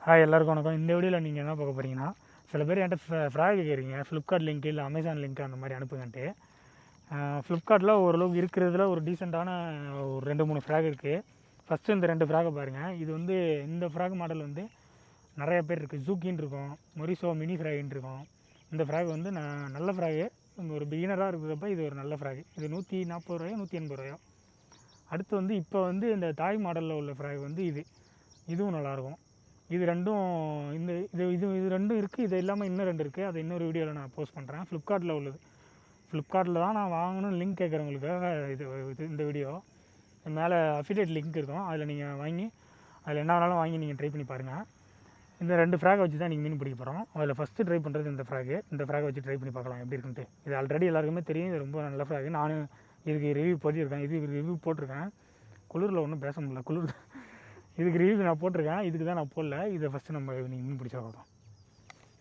Hi எல்லாருக்கும் வணக்கம். இந்த வீடியோவில் நீங்கள் என்ன பார்க்க போகிறீங்கன்னா, சில பேர் என்கிட்ட ஃப்ராக் கேட்குறீங்க, ஃப்ளிப்கார்ட் லிங்க் இல்லை அமேசான் லிங்க் அந்த மாதிரி அனுப்புங்கன்ட்டு. ஃப்ளிப்கார்ட்டில் ஓரளவுக்கு இருக்கிறதுல ஒரு டீசெண்டான ஒரு 2-3 ஃப்ராக் இருக்குது. ஃபஸ்ட்டு இந்த 2 ஃப்ராகை பாருங்கள். இது வந்து இந்த ஃப்ராக் மாடல் வந்து நிறைய பேர் இருக்குது. ஜூக்கின்னு இருக்கும், மொரிசோ மினி ஃப்ராகின்னு இருக்கும். இந்த ஃப்ராக் வந்து நல்ல ஃப்ராகு. ஒரு பிகினராக இருக்கிறப்ப இது ஒரு நல்ல ஃப்ராக். இது 140 ரூபாயோ 180 ரூபாயோ. அடுத்து வந்து இப்போ வந்து இந்த தாய் மாடலில் உள்ள ஃப்ராக் வந்து இதுவும் நல்லாயிருக்கும். இது ரெண்டும் இது ரெண்டும் இருக்குது. இது இல்லாமல் இன்னும் 2 இருக்குது. அது இன்னொரு வீடியோவில் நான் போஸ்ட் பண்ணுறேன். ஃப்ளிப்கார்ட்டில் உள்ளது. ஃப்ளிப்கார்ட்டில் தான் நான் வாங்கணும்னு லிங்க் கேட்குறவங்களுக்காக இந்த வீடியோ. மேலே அஃபிலியேட் லிங்க் இருக்கும், அதில் நீங்கள் வாங்கி அதில் என்ன வேணாலும் வாங்கி நீங்கள் ட்ரை பண்ணி பாருங்கள். இந்த 2 ஃப்ராகை வச்சு தான் நீங்கள் மீன் பிடிக்க போகிறோம். அதில் ஃபஸ்ட்டு ட்ரை பண்ணுறது இந்த ஃப்ராகை வச்சு ட்ரை பண்ணி பார்க்கலாம் எப்படி இருக்குன்ட்டு. இது ஆல்ரெடி எல்லாருக்குமே தெரியும், இது ரொம்ப நல்ல ஃப்ராகு. நானும் இதுக்கு ரிவ்யூ போட்டிருக்கேன், ரிவ்யூ போட்டிருக்கேன். குளிரில் ஒன்றும் பேச முடியல, இதுக்கு ரிவ்யூ நான் போட்டிருக்கேன். இதுக்கு தான் நான் போடல. இதை ஃபஸ்ட்டு நம்ம நீங்கள் மீன் பிடிச்சா பார்க்கலாம்.